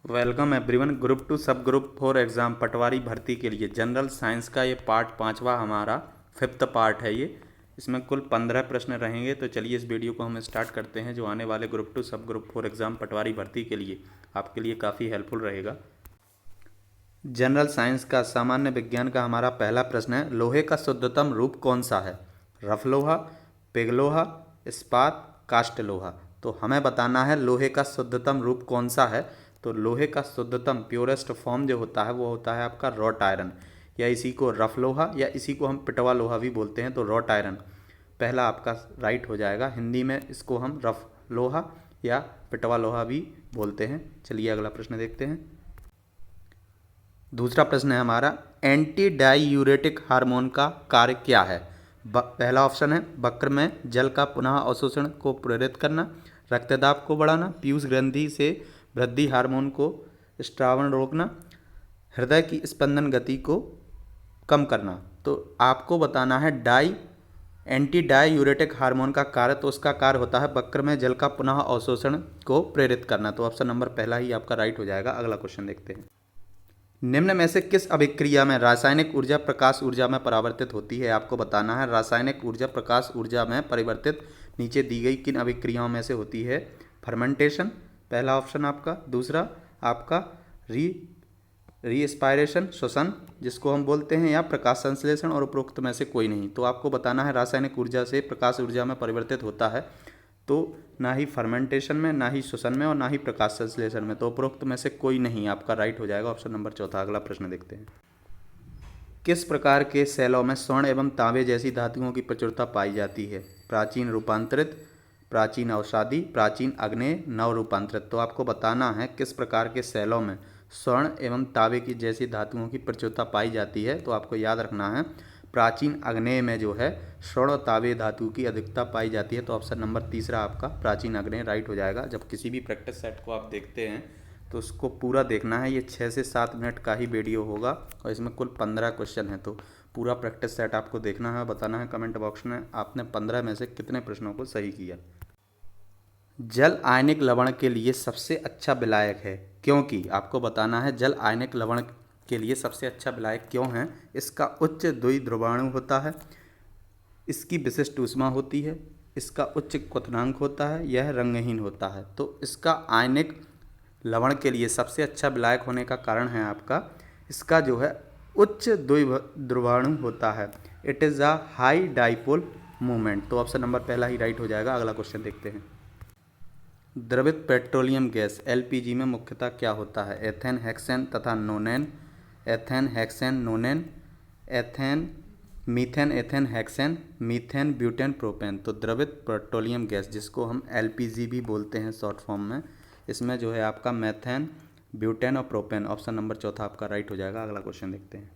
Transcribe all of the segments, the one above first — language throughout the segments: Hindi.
Welcome everyone. ग्रुप टू सब ग्रुप 4 एग्ज़ाम पटवारी भर्ती के लिए जनरल साइंस का ये पार्ट 5वां हमारा 5th पार्ट है ये। इसमें कुल 15 प्रश्न रहेंगे। तो चलिए इस वीडियो को हम स्टार्ट करते हैं, जो आने वाले ग्रुप टू सब ग्रुप 4 एग्ज़ाम पटवारी भर्ती के लिए आपके लिए काफ़ी हेल्पफुल रहेगा। जनरल साइंस का सामान्य विज्ञान का हमारा पहला प्रश्न है, लोहे का शुद्धतम रूप कौन सा है? रफ लोहा, पिग लोहा, इस्पात, कास्ट लोहा। तो हमें बताना है लोहे का शुद्धतम रूप कौन सा है। तो लोहे का शुद्धतम प्योरेस्ट फॉर्म जो होता है वो होता है आपका रॉट आयरन, या इसी को रफ लोहा या इसी को हम पिटवा लोहा भी बोलते हैं। तो रॉट आयरन पहला आपका राइट हो जाएगा। हिंदी में इसको हम रफ लोहा या पिटवा लोहा भी बोलते हैं। चलिए अगला प्रश्न देखते हैं। दूसरा प्रश्न है हमारा, एंटी डाईयूरेटिक हार्मोन का कार्य क्या है? पहला ऑप्शन है वक्र में जल का पुनः अवशोषण को प्रेरित करना, रक्तदाब को बढ़ाना, पीयूष ग्रंथि से वृद्धि हार्मोन को स्रावण रोकना, हृदय की स्पंदन गति को कम करना। तो आपको बताना है एंटी डाईयूरेटिक हार्मोन का कार्य। तो उसका कार्य होता है वक्र में जल का पुनः अवशोषण को प्रेरित करना। तो ऑप्शन नंबर पहला ही आपका राइट हो जाएगा। अगला क्वेश्चन देखते हैं। निम्न में से किस अभिक्रिया में रासायनिक ऊर्जा प्रकाश ऊर्जा में परिवर्तित होती है? आपको बताना है रासायनिक ऊर्जा प्रकाश ऊर्जा में परिवर्तित नीचे दी गई किन अभिक्रियाओं में से होती है? फर्मेंटेशन पहला ऑप्शन आपका, दूसरा आपका रीएस्पायरेशन श्वसन जिसको हम बोलते हैं, या प्रकाश संश्लेषण, और उपरोक्त में से कोई नहीं। तो आपको बताना है रासायनिक ऊर्जा से प्रकाश ऊर्जा में परिवर्तित होता है तो ना ही फर्मेंटेशन में, ना ही श्वसन में, और ना ही प्रकाश संश्लेषण में। तो उपरोक्त में से कोई नहीं आपका राइट हो जाएगा। ऑप्शन नंबर चौथा। अगला प्रश्न देखते हैं। किस प्रकार के सेलों में स्वर्ण एवं तांबे जैसी धातुओं की प्रचुरता पाई जाती है? प्राचीन रूपांतरित, प्राचीन अवसादी, प्राचीन आग्नेय, नव रूपांतरित। तो आपको बताना है किस प्रकार के सेलों में स्वर्ण एवं तांबे की जैसी धातुओं की प्रचुरता पाई जाती है। तो आपको याद रखना है प्राचीन आग्नेय में जो है स्वर्ण और तांबे धातु की अधिकता पाई जाती है। तो ऑप्शन नंबर तीसरा आपका प्राचीन आग्नेय राइट हो जाएगा। जब किसी भी प्रैक्टिस सेट को आप देखते हैं तो उसको पूरा देखना है। ये 6 से 7 मिनट का ही वीडियो होगा और इसमें कुल 15 क्वेश्चन है। तो पूरा प्रैक्टिस सेट आपको देखना है। बताना है कमेंट बॉक्स में आपने 15 में से कितने प्रश्नों को सही किया। जल आयनिक लवण के लिए सबसे अच्छा विलायक है क्योंकि आपको बताना है जल आयनिक लवण के लिए सबसे अच्छा विलायक क्यों है? इसका उच्च द्विध्रुवाणु होता है, इसकी विशिष्ट ऊष्मा होती है, इसका उच्च क्वथनांक होता है, यह रंगहीन होता है। तो इसका आयनिक लवण के लिए सबसे अच्छा विलायक होने का कारण है आपका इसका जो है उच्च द्विध्रुवाणु होता है। It is a high dipole movement. तो ऑप्शन नंबर पहला ही राइट हो जाएगा। अगला क्वेश्चन देखते हैं। द्रवित पेट्रोलियम गैस एलपीजी में मुख्यतः क्या होता है? एथेन, हेक्सेन तथा नोनेन। Ethane, hexane, नोनेन, ethane, methane, ethane, hexane, methane, butane, propane. तो द्रवित पेट्रोलियम गैस जिसको हम एलपीजी भी बोलते हैं शॉर्ट फॉर्म में, इसमें जो है आपका मेथेन, ब्यूटेन और प्रोपेन। ऑप्शन नंबर चौथा आपका राइट हो जाएगा। अगला क्वेश्चन देखते हैं।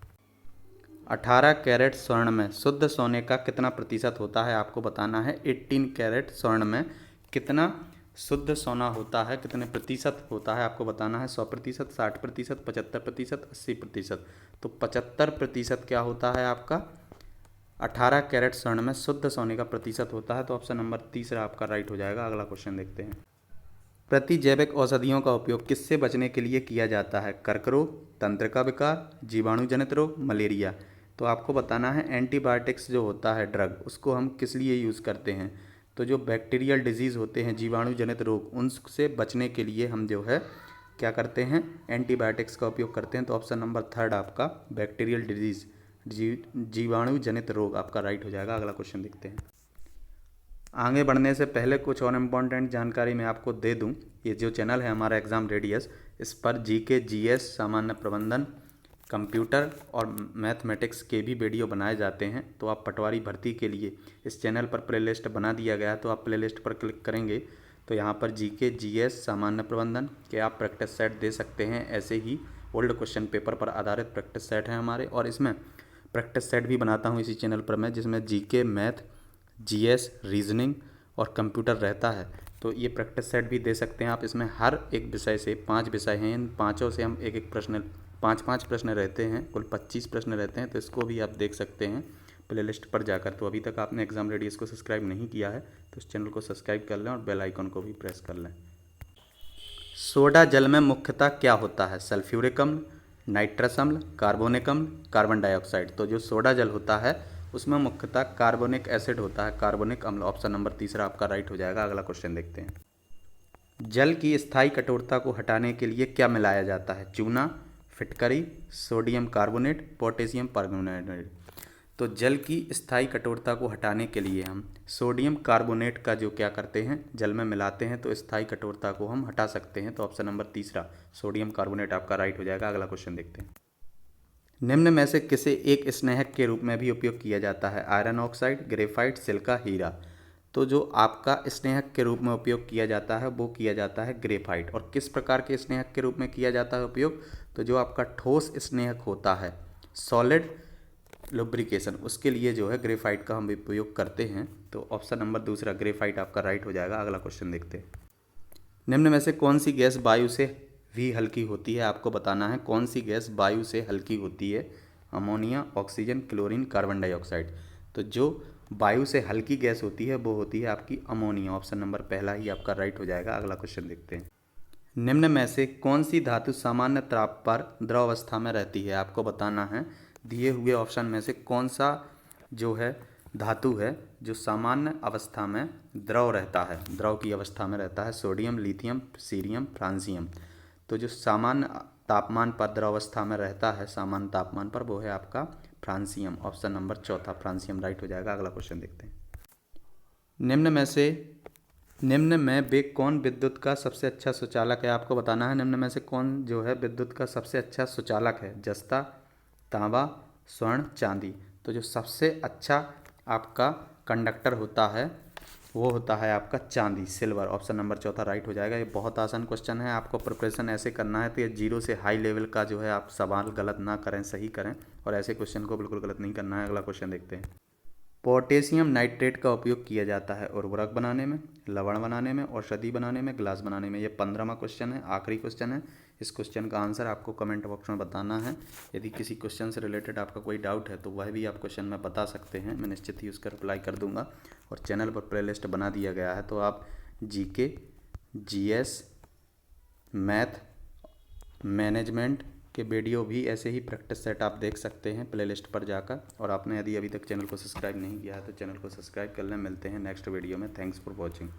18 कैरेट स्वर्ण में शुद्ध सोने का कितना प्रतिशत होता है? आपको बताना है 18 कैरेट स्वर्ण में कितना शुद्ध सोना होता है, कितने प्रतिशत होता है। आपको बताना है 100%, 60%, 75%, 80%। तो 75% क्या होता है आपका 18 कैरेट स्वर्ण में शुद्ध सोने का प्रतिशत होता है। तो ऑप्शन नंबर तीसरा आपका राइट हो जाएगा। अगला क्वेश्चन देखते हैं। प्रतिजैविक औषधियों का उपयोग किससे बचने के लिए किया जाता है? कर्क रोग, तंत्रिका विकार, जीवाणु जनित रोग, मलेरिया। तो आपको बताना है एंटीबायोटिक्स जो होता है ड्रग, उसको हम किस लिए यूज़ करते हैं? तो जो बैक्टीरियल डिजीज़ होते हैं, जीवाणु जनित रोग, उनसे बचने के लिए हम जो है क्या करते हैं? एंटीबायोटिक्स का उपयोग करते हैं। तो ऑप्शन नंबर थर्ड आपका बैक्टीरियल डिजीज़, जीवाणु जनित रोग आपका राइट हो जाएगा। अगला क्वेश्चन देखते हैं। आगे बढ़ने से पहले कुछ और इम्पोर्टेंट जानकारी मैं आपको दे दूं। ये जो चैनल है हमारा एग्ज़ाम रेडियस, इस पर जीके, जीएस, सामान्य प्रबंधन, कंप्यूटर और मैथमेटिक्स के भी वीडियो बनाए जाते हैं। तो आप पटवारी भर्ती के लिए इस चैनल पर प्लेलिस्ट बना दिया गया है। तो आप प्लेलिस्ट पर क्लिक करेंगे तो यहाँ पर जीके, जीएस, सामान्य प्रबंधन के आप प्रैक्टिस सेट दे सकते हैं। ऐसे ही ओल्ड क्वेश्चन पेपर पर आधारित प्रैक्टिस सेट हैं हमारे, और इसमें प्रैक्टिस सेट भी बनाता हूँ इसी चैनल पर मैं, जिसमें जीके, मैथ, जीएस, रीजनिंग और कंप्यूटर रहता है। तो ये प्रैक्टिस सेट भी दे सकते हैं आप। इसमें हर एक विषय से 5 विषय हैं, इन पाँचों से हम एक एक प्रश्न 5-5 प्रश्न रहते हैं, कुल 25 प्रश्न रहते हैं। तो इसको भी आप देख सकते हैं प्लेलिस्ट पर जाकर। तो अभी तक आपने एग्ज़ाम रेडियस को सब्सक्राइब नहीं किया है तो इस चैनल को सब्सक्राइब कर लें और बेल आइकन को भी प्रेस कर लें। सोडा जल में मुख्यतः क्या होता है? सल्फ्यूरिक अम्ल, नाइट्रस अम्ल, कार्बोनिक अम्ल, कार्बन डाइऑक्साइड। तो जो सोडा जल होता है उसमें मुख्यतः कार्बोनिक एसिड होता है, कार्बोनिक अम्ल। ऑप्शन नंबर तीसरा आपका राइट हो जाएगा। अगला क्वेश्चन देखते हैं। जल की स्थायी कठोरता को हटाने के लिए क्या मिलाया जाता है? चूना, फिटकरी, सोडियम कार्बोनेट, पोटेशियम परमंगनेट। तो जल की स्थायी कठोरता को हटाने के लिए हम सोडियम कार्बोनेट का जो क्या करते हैं, जल में मिलाते हैं तो स्थायी कठोरता को हम हटा सकते हैं। तो ऑप्शन नंबर तीसरा सोडियम कार्बोनेट आपका राइट हो जाएगा। अगला क्वेश्चन देखते हैं। निम्न में से किसे एक स्नेहक के रूप में भी उपयोग किया जाता है? आयरन ऑक्साइड, ग्रेफाइट, सिलिका, हीरा। तो जो आपका स्नेहक के रूप में उपयोग किया जाता है वो किया जाता है ग्रेफाइट। और किस प्रकार के स्नेहक के रूप में किया जाता है उपयोग? तो जो आपका ठोस स्नेहक होता है, सॉलिड लुब्रिकेशन, उसके लिए जो है ग्रेफाइट का हम उपयोग करते हैं। तो ऑप्शन नंबर दूसरा ग्रेफाइट आपका राइट हो जाएगा। अगला क्वेश्चन देखते हैं। निम्न में से कौन सी गैस वायु से भी हल्की होती है? आपको बताना है कौन सी गैस वायु से हल्की होती है। Ammonia, oxygen, chlorine, carbon dioxide. तो जो वायु से हल्की गैस होती है वो होती है आपकी अमोनिया। ऑप्शन नंबर पहला ही आपका राइट हो जाएगा। अगला क्वेश्चन देखते हैं। निम्न में से कौन सी धातु सामान्य ताप पर द्रव अवस्था में रहती है? आपको बताना है दिए हुए ऑप्शन में से कौन सा जो है धातु है जो सामान्य अवस्था में द्रव रहता है, द्रव की अवस्था में रहता है। Sodium, lithium, cerium, francium. तो जो सामान्य तापमान पर द्रव अवस्था में रहता है, सामान्य तापमान पर, वो है आपका फ्रांसियम। ऑप्शन नंबर चौथा फ्रांसियम राइट हो जाएगा। अगला क्वेश्चन देखते हैं। निम्न में वे कौन विद्युत का सबसे अच्छा सुचालक है? आपको बताना है निम्न में से कौन जो है विद्युत का सबसे अच्छा सुचालक है। जस्ता, तांबा, स्वर्ण, चांदी। तो जो सबसे अच्छा आपका कंडक्टर होता है वो होता है आपका चांदी, सिल्वर। ऑप्शन नंबर चौथा राइट हो जाएगा। ये बहुत आसान क्वेश्चन है। आपको प्रिपरेशन ऐसे करना है तो ये जीरो से हाई लेवल का जो है आप सवाल गलत ना करें, सही करें। और ऐसे क्वेश्चन को बिल्कुल गलत नहीं करना है। अगला क्वेश्चन देखते हैं। पोटेशियम नाइट्रेट का उपयोग किया जाता है उर्वरक बनाने में, लवण बनाने में, औषधि बनाने में, ग्लास बनाने में। ये 15वां क्वेश्चन है, आखिरी क्वेश्चन है। इस क्वेश्चन का आंसर आपको कमेंट बॉक्स में बताना है। यदि किसी क्वेश्चन से रिलेटेड आपका कोई डाउट है तो वह भी आप क्वेश्चन में बता सकते हैं, मैं निश्चित ही उसका रिप्लाई कर दूंगा। और चैनल पर प्लेलिस्ट बना दिया गया है तो आप जीके, जीएस, मैथ, मैनेजमेंट के वीडियो भी ऐसे ही प्रैक्टिस सेट आप देख सकते हैं प्लेलिस्ट पर जाकर। और आपने यदि अभी तक चैनल को सब्सक्राइब नहीं किया है तो चैनल को सब्सक्राइब कर लें। मिलते हैं नेक्स्ट वीडियो में। Thanks for watching.